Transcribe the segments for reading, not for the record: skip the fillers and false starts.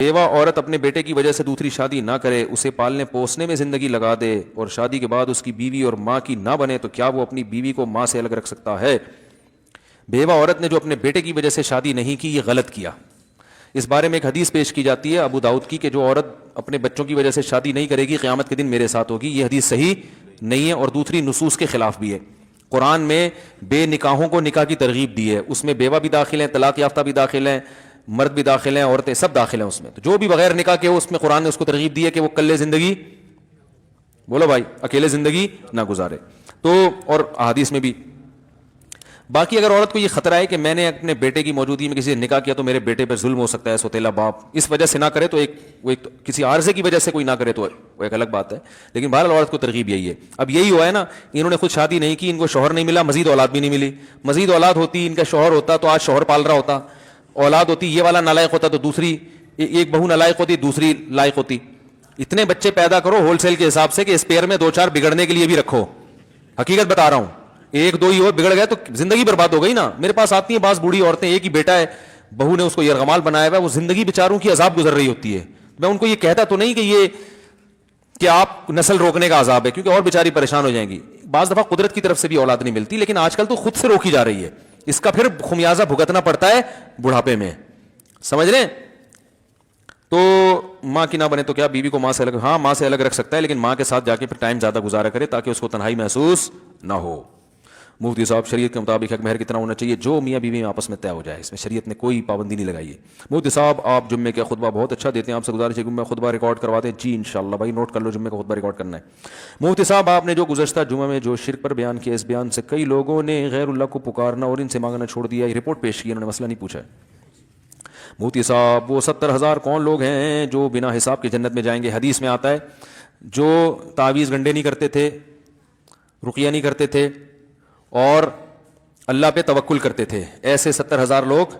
بیوہ عورت اپنے بیٹے کی وجہ سے دوسری شادی نہ کرے, اسے پالنے پوسنے میں زندگی لگا دے اور شادی کے بعد اس کی بیوی اور ماں کی نہ بنے, تو کیا وہ اپنی بیوی کو ماں سے الگ رکھ سکتا ہے؟ بیوہ عورت نے جو اپنے بیٹے کی وجہ سے شادی نہیں کی, یہ غلط کیا. اس بارے میں ایک حدیث پیش کی جاتی ہے ابو داؤد کی کہ جو عورت اپنے بچوں کی وجہ سے شادی نہیں کرے گی قیامت کے دن میرے ساتھ ہوگی. یہ حدیث صحیح نہیں ہے اور دوسری نصوص کے خلاف بھی ہے. قرآن میں بے نکاحوں کو نکاح کی ترغیب دی ہے, اس میں بیوہ بھی داخل ہیں, طلاق یافتہ بھی داخل ہیں, مرد بھی داخل ہیں, عورتیں سب داخل ہیں اس میں. تو جو بھی بغیر نکاح کے ہو اس میں قرآن نے اس کو ترغیب دی ہے کہ وہ کلے زندگی, بولو بھائی, اکیلے زندگی نہ گزارے. تو اور احادیث میں بھی. باقی اگر عورت کو یہ خطرہ ہے کہ میں نے اپنے بیٹے کی موجودگی میں کسی سے نکاح کیا تو میرے بیٹے پر ظلم ہو سکتا ہے, سوتیلا باپ, اس وجہ سے نہ کرے, تو ایک کسی عارضے کی وجہ سے کوئی نہ کرے تو وہ ایک الگ بات ہے. لیکن بہرحال عورت کو ترغیب یہی ہے. اب یہی ہوا ہے نا, انہوں نے خود شادی نہیں کی, ان کو شوہر نہیں ملا, مزید اولاد بھی نہیں ملی. مزید اولاد ہوتی, ان کا شوہر ہوتا تو آج شوہر پال رہا ہوتا. اولاد ہوتی, یہ والا نالائق ہوتا تو دوسری ایک بہو نالائق ہوتی, دوسری لائق ہوتی. اتنے بچے پیدا کرو ہول سیل کے حساب سے کہ اسپیئر میں 2-4 بگڑنے کے لیے بھی رکھو. حقیقت بتا رہا ہوں, 1-2 اور بگڑ گئے تو زندگی برباد ہو گئی نا. میرے پاس آتی ہیں بعض بوڑھی عورتیں, ایک ہی بیٹا ہے, بہو نے اس کو یرغمال بنایا ہوا ہے, وہ زندگی بیچاروں کی عذاب گزر رہی ہوتی ہے. میں ان کو یہ کہتا تو نہیں کہ آپ نسل روکنے کا عذاب ہے, کیونکہ اور بیچاری پریشان ہو جائیں گی. بعض دفعہ قدرت کی طرف سے بھی اولاد نہیں ملتی, لیکن آج کل تو خود سے روکی جا رہی ہے. اس کا پھر خمیازہ بھگتنا پڑتا ہے بڑھاپے میں, سمجھ رہے ہیں؟ تو ماں کی نہ بنے تو کیا بیوی کو ماں سے الگ, ہاں ماں سے الگ رکھ سکتا ہے, لیکن ماں کے ساتھ جا کے پھر ٹائم زیادہ گزارا کرے تاکہ اس کو تنہائی محسوس نہ ہو. مفتی صاحب, شریعت کے مطابق حق مہر کتنا ہونا چاہیے؟ جو میاں بیوی میں آپس میں طے ہو جائے, اس میں شریعت نے کوئی پابندی نہیں لگائی ہے. مفتی صاحب آپ جمعے کا خطبہ بہت اچھا دیتے ہیں, آپ سے گزارش ہے کہ میں خطبہ ریکارڈ کروا دیں. جی انشاءاللہ بھائی, نوٹ کر لو, جمعے کا خطبہ ریکارڈ کرنا ہے. مفتی صاحب آپ نے جو گزشتہ جمعہ میں جو شرک پر بیان کیا, اس بیان سے کئی لوگوں نے غیر اللہ کو پکارنا اور ان سے مانگنا چھوڑ دیا. یہ رپورٹ پیش کی, انہوں نے مسئلہ نہیں پوچھا ہے. مفتی صاحب وہ 70,000 کون لوگ ہیں جو بنا حساب کے جنت میں جائیں گے؟ حدیث میں آتا ہے جو تعویذ گنڈے نہیں کرتے تھے, رقیہ نہیں کرتے تھے اور اللہ پہ توکل کرتے تھے, ایسے 70,000 لوگ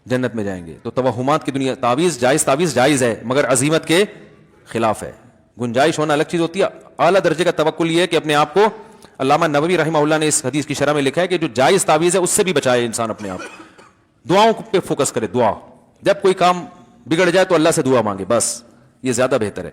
جنت میں جائیں گے. تو توہمات کی دنیا, تعویذ جائز ہے مگر عزیمت کے خلاف ہے. گنجائش ہونا الگ چیز ہوتی ہے. اعلیٰ درجے کا توکل یہ ہے کہ اپنے آپ کو, علامہ نووی رحمہ اللہ نے اس حدیث کی شرح میں لکھا ہے کہ جو جائز تعویذ ہے اس سے بھی بچائے انسان اپنے آپ. دعاؤں پہ فوکس کرے, دعا, جب کوئی کام بگڑ جائے تو اللہ سے دعا مانگے, بس یہ زیادہ بہتر ہے.